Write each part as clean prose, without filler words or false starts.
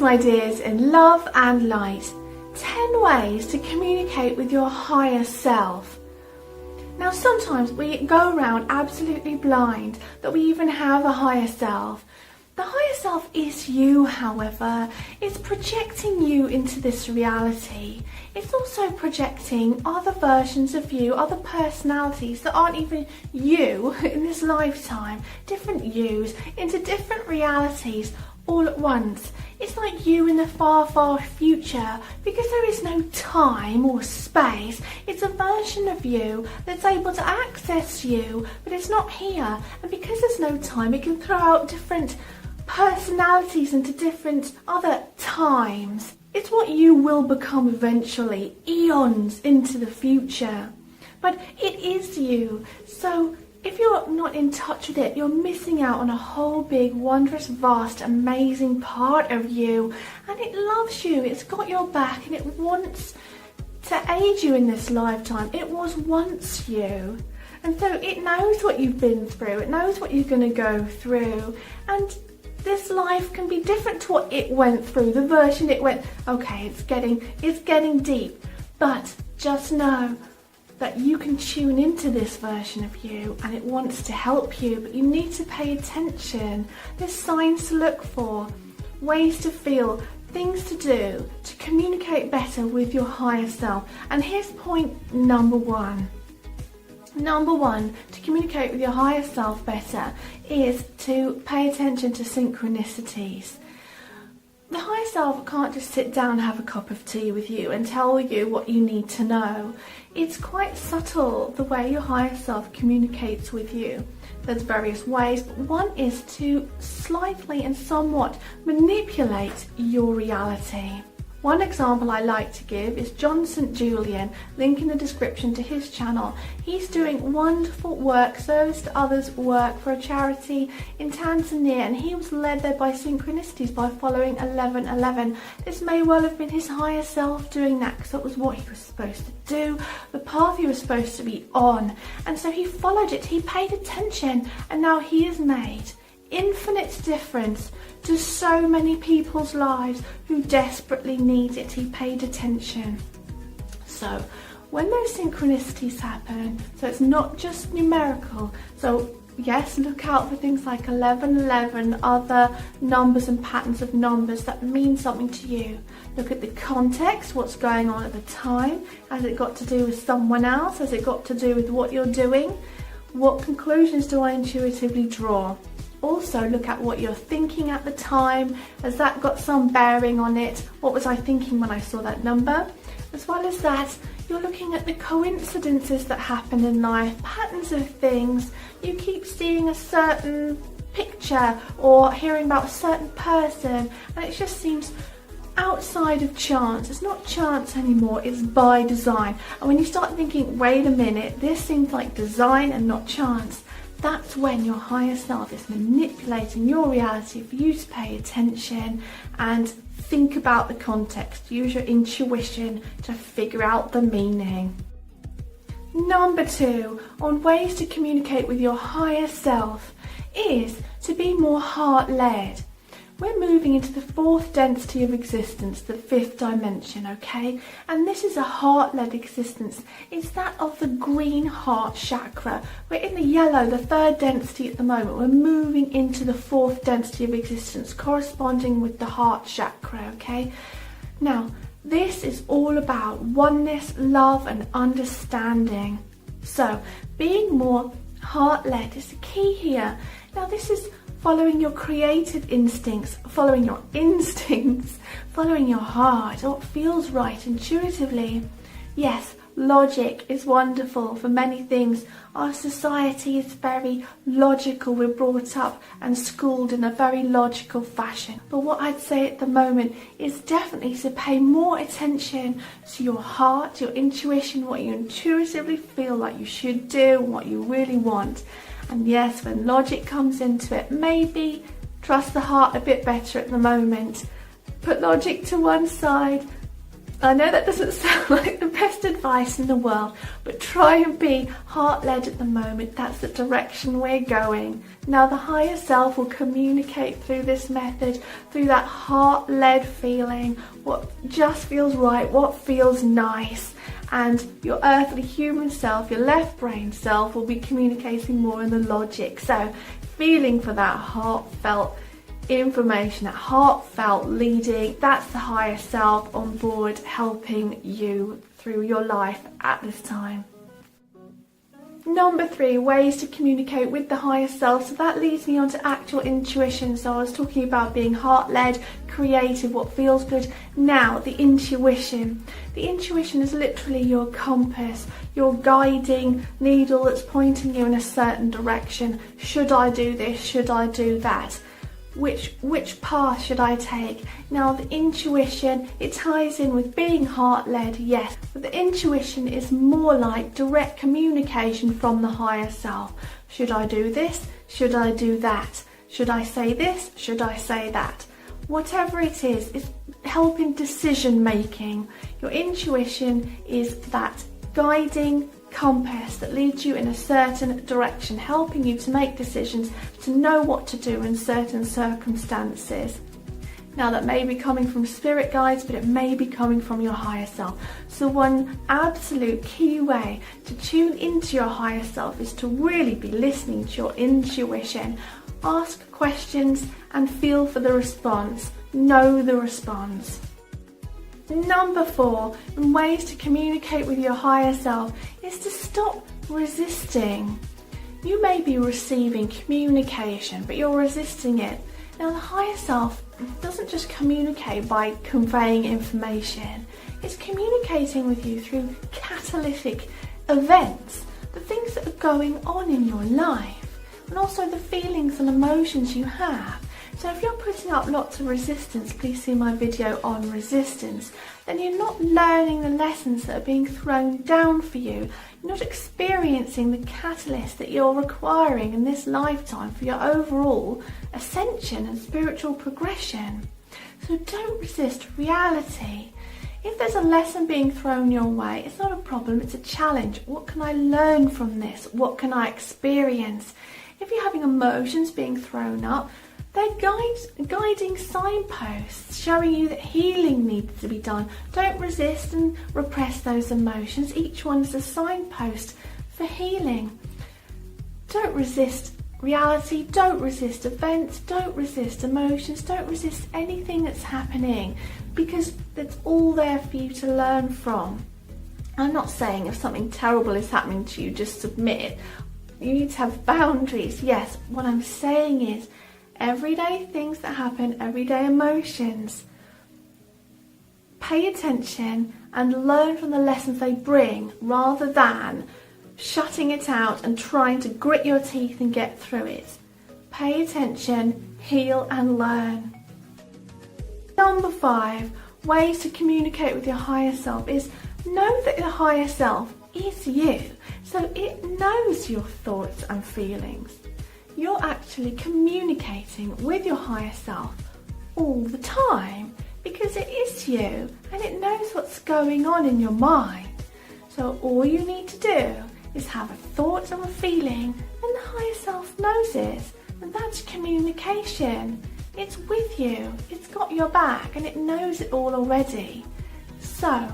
my dears, in love and light. 10 ways to communicate with your higher self. Now sometimes we go around absolutely blind that we even have a higher self. The higher self is you, however. It's projecting you into this reality. It's also projecting other versions of you, other personalities that aren't even you in this lifetime, different yous into different realities all at once. It's like you in the far, far future, because there is no time or space. It's a version of you that's able to access you, but it's not here. And because there's no time, it can throw out different personalities into different other times. It's what you will become eventually, eons into the future. But it is you. So if you're not in touch with it, you're missing out on a whole big, wondrous, vast, amazing part of you. And it loves you. It's got your back and it wants to aid you in this lifetime. It was once you. And so it knows what you've been through. It knows what you're going to go through. And this life can be different to what it went through. The version it went, okay, it's getting deep. But just know that you can tune into this version of you and it wants to help you, but you need to pay attention. There's signs to look for, ways to feel, things to do to communicate better with your higher self. And here's point number one. Number one, to communicate with your higher self better is to pay attention to synchronicities. The higher self can't just sit down and have a cup of tea with you and tell you what you need to know. It's quite subtle the way your higher self communicates with you. There's various ways, but one is to slightly and somewhat manipulate your reality. One example I like to give is John St. Julian, link in the description to his channel. He's doing wonderful work, service to others work for a charity in Tanzania, and he was led there by synchronicities, by following 1111. This may well have been his higher self doing that, because that was what he was supposed to do, the path he was supposed to be on. And so he followed it, he paid attention, and now he has made infinite difference to so many people's lives who desperately need it. He paid attention. So when those synchronicities happen, so it's not just numerical, so yes, look out for things like 1111, other numbers and patterns of numbers that mean something to you. Look at the context, what's going on at the time. Has it got to do with someone else? Has it got to do with what you're doing? What conclusions do I intuitively draw? Also look at what you're thinking at the time. Has that got some bearing on it? What was I thinking when I saw that number? As well as that, you're looking at the coincidences that happen in life, patterns of things. You keep seeing a certain picture or hearing about a certain person, and it just seems outside of chance. It's not chance anymore, it's by design. And when you start thinking, wait a minute, this seems like design and not chance, that's when your higher self is manipulating your reality for you to pay attention and think about the context. Use your intuition to figure out the meaning. Number two, on ways to communicate with your higher self, is to be more heart-led. We're moving into the fourth density of existence, the fifth dimension, okay? And this is a heart-led existence. It's that of the green heart chakra. We're in the yellow, the third density at the moment. We're moving into the fourth density of existence, corresponding with the heart chakra, okay? Now, this is all about oneness, love, and understanding. So, being more heart-led is the key here. Now, this is following your creative instincts, following your heart, what feels right intuitively. Yes, logic is wonderful for many things. Our society is very logical. We're brought up and schooled in a very logical fashion. But what I'd say at the moment is definitely to pay more attention to your heart, your intuition, what you intuitively feel like you should do, what you really want. And yes, when logic comes into it, maybe trust the heart a bit better at the moment. Put logic to one side I know that doesn't sound like the best advice in the world, but try and be heart-led at the moment. That's the direction we're going. Now the higher self will communicate through this method, through that heart-led feeling, what just feels right, what feels nice. And your earthly human self, your left brain self, will be communicating more in the logic. So feeling for that heartfelt information, that heartfelt leading, that's the higher self on board helping you through your life at this time. Number 3, ways to communicate with the higher self. So that leads me on to actual intuition. So I was talking about being heart-led, creative, what feels good. Now the intuition. The intuition is literally your compass, your guiding needle that's pointing you in a certain direction. Should I do this? Should I do that? Which path should I take? Now the intuition, it ties in with being heart-led, yes, but the intuition is more like direct communication from the higher self. Should I do this? Should I do that? Should I say this? Should I say that? Whatever it is, it's helping decision making. Your intuition is that guiding compass that leads you in a certain direction, helping you to make decisions, to know what to do in certain circumstances. Now that may be coming from spirit guides, but it may be coming from your higher self. So one absolute key way to tune into your higher self is to really be listening to your intuition. Ask questions and feel for the response. Know the response. Number 4, in ways to communicate with your higher self, is to stop resisting. You may be receiving communication, but you're resisting it. Now the higher self doesn't just communicate by conveying information. It's communicating with you through catalytic events, the things that are going on in your life, and also the feelings and emotions you have. So if you're putting up lots of resistance, please see my video on resistance, then you're not learning the lessons that are being thrown down for you. You're not experiencing the catalyst that you're requiring in this lifetime for your overall ascension and spiritual progression. So don't resist reality. If there's a lesson being thrown your way, it's not a problem, it's a challenge. What can I learn from this? What can I experience? If you're having emotions being thrown up, they're guiding signposts showing you that healing needs to be done. Don't resist and repress those emotions. Each one's a signpost for healing. Don't resist reality, don't resist events, don't resist emotions, don't resist anything that's happening, because that's all there for you to learn from. I'm not saying if something terrible is happening to you, just submit it. You need to have boundaries. Yes, what I'm saying is everyday things that happen, everyday emotions, pay attention and learn from the lessons they bring, rather than shutting it out and trying to grit your teeth and get through it. Pay attention, heal and learn. Number 5, ways to communicate with your higher self is know that your higher self is you. So it knows your thoughts and feelings. You're actually communicating with your higher self all the time because it is you and it knows what's going on in your mind. So all you need to do is have a thought or a feeling, and the higher self knows it, and that's communication. It's with you, it's got your back, and it knows it all already. So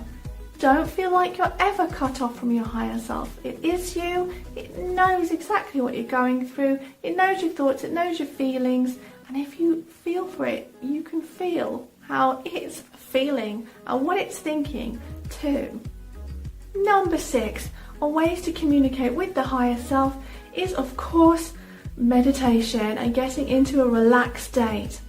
don't feel like you're ever cut off from your higher self. It is you, it knows exactly what you're going through, it knows your thoughts, it knows your feelings, and if you feel for it, you can feel how it's feeling and what it's thinking too. Number 6, on ways to communicate with the higher self is, of course, meditation and getting into a relaxed state.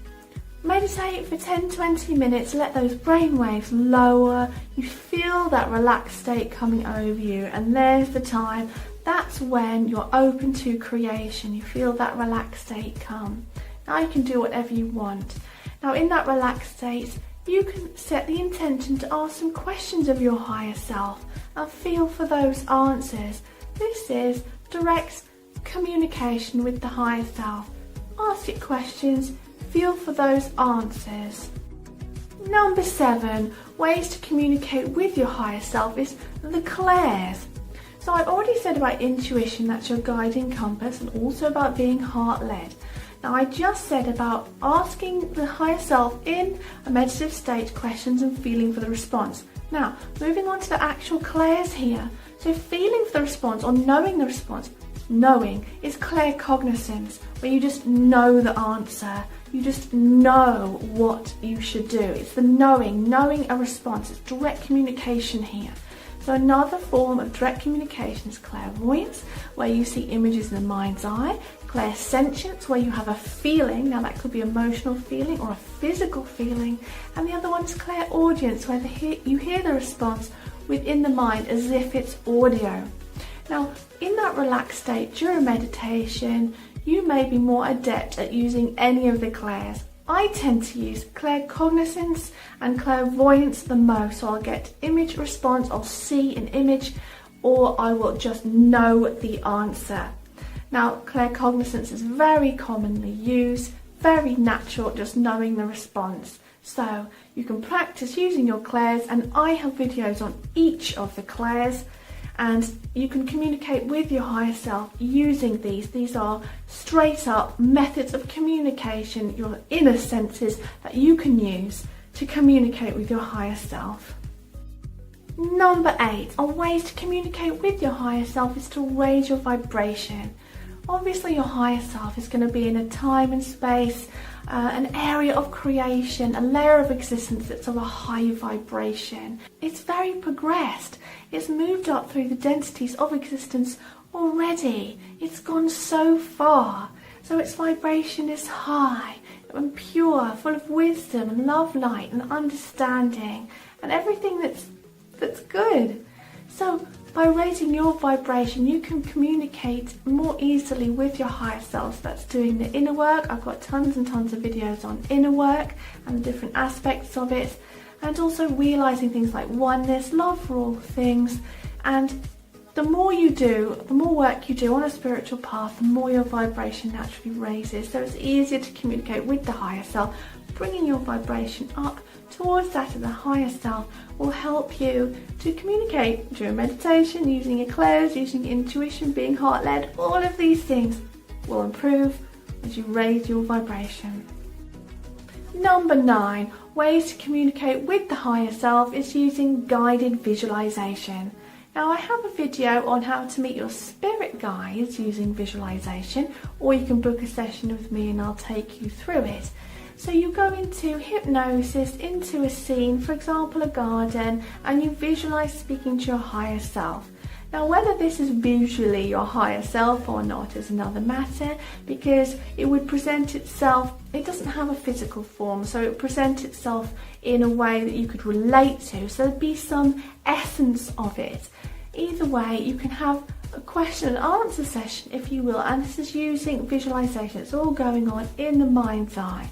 Meditate for 10-20 minutes, let those brain waves lower, you feel that relaxed state coming over you, and there's the time, that's when you're open to creation, you feel that relaxed state come. Now you can do whatever you want. Now in that relaxed state, you can set the intention to ask some questions of your higher self and feel for those answers. This is direct communication with the higher self. Ask it questions, feel for those answers. Number 7, ways to communicate with your higher self is the clairs. So I've already said about intuition, that's your guiding compass, and also about being heart-led. Now I just said about asking the higher self in a meditative state questions and feeling for the response. Now, moving on to the actual clairs here. So feeling for the response or knowing the response. Knowing is claircognizance, where you just know the answer. You just know what you should do. It's the knowing a response. It's direct communication here. So another form of direct communication is clairvoyance, where you see images in the mind's eye. Clairsentience, where you have a feeling. Now that could be emotional feeling or a physical feeling. And the other one is clairaudience, where you hear the response within the mind as if it's audio. Now, in that relaxed state during meditation, you may be more adept at using any of the clairs. I tend to use claircognizance and clairvoyance the most. So I'll get image response, I'll see an image, or I will just know the answer. Now, claircognizance is very commonly used, very natural, just knowing the response. So you can practice using your clairs, and I have videos on each of the clairs, and you can communicate with your higher self using these. These are straight up methods of communication, your inner senses that you can use to communicate with your higher self. Number 8, a ways to communicate with your higher self is to raise your vibration. Obviously your higher self is going to be in a time and space, an area of creation, a layer of existence that's of a high vibration. It's very progressed. It's moved up through the densities of existence already. It's gone so far. So its vibration is high and pure, full of wisdom and love, light and understanding and everything that's good. So by raising your vibration, you can communicate more easily with your higher self. That's doing the inner work. I've got tons and tons of videos on inner work and the different aspects of it, and also realizing things like oneness, love for all things. And the more you do, the more work you do on a spiritual path, the more your vibration naturally raises. So it's easier to communicate with the higher self. Bringing your vibration up towards that of the higher self will help you to communicate during meditation, using your clairs, using intuition, being heart-led. All of these things will improve as you raise your vibration. Number 9, ways to communicate with the higher self is using guided visualization. Now I have a video on how to meet your spirit guides using visualization, or you can book a session with me and I'll take you through it. So you go into hypnosis, into a scene, for example a garden, and you visualize speaking to your higher self. Now whether this is visually your higher self or not is another matter, because it would present itself, it doesn't have a physical form, so it presents itself in a way that you could relate to, so there'd be some essence of it. Either way, you can have a question and answer session, if you will, and this is using visualization. It's all going on in the mind's eye.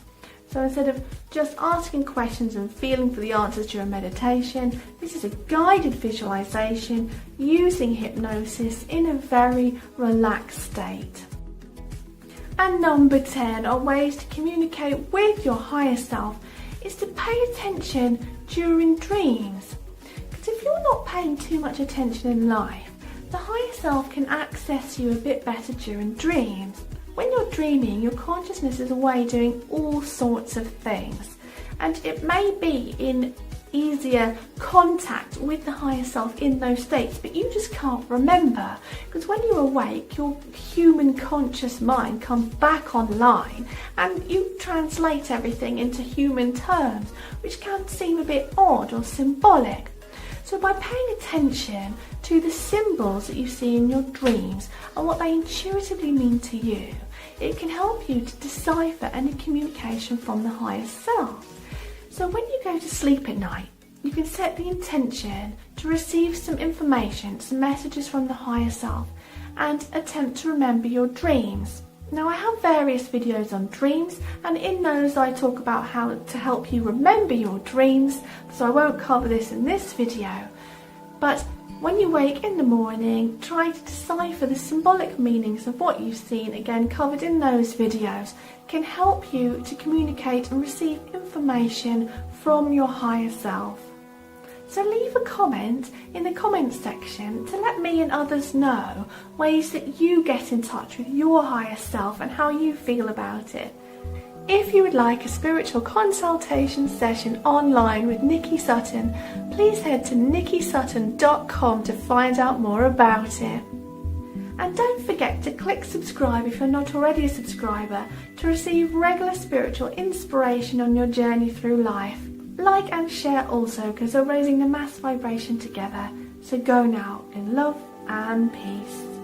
So instead of just asking questions and feeling for the answers during meditation, this is a guided visualization using hypnosis in a very relaxed state. And number 10, are ways to communicate with your higher self is to pay attention during dreams. Because if you're not paying too much attention in life, the higher self can access you a bit better during dreams. When you're dreaming, your consciousness is away doing all sorts of things, and it may be in easier contact with the higher self in those states, but you just can't remember, because when you're awake, your human conscious mind comes back online and you translate everything into human terms, which can seem a bit odd or symbolic. So by paying attention to the symbols that you see in your dreams and what they intuitively mean to you, it can help you to decipher any communication from the higher self. So when you go to sleep at night, you can set the intention to receive some information, some messages from the higher self, and attempt to remember your dreams. Now I have various videos on dreams, and in those I talk about how to help you remember your dreams, so I won't cover this in this video. But when you wake in the morning, try to decipher the symbolic meanings of what you've seen, again covered in those videos, can help you to communicate and receive information from your higher self. So leave a comment in the comments section to let me and others know ways that you get in touch with your higher self and how you feel about it. If you would like a spiritual consultation session online with Nikki Sutton, please head to nikkisutton.com to find out more about it. And don't forget to click subscribe if you're not already a subscriber to receive regular spiritual inspiration on your journey through life. Like and share also, because we're raising the mass vibration together. So go now in love and peace.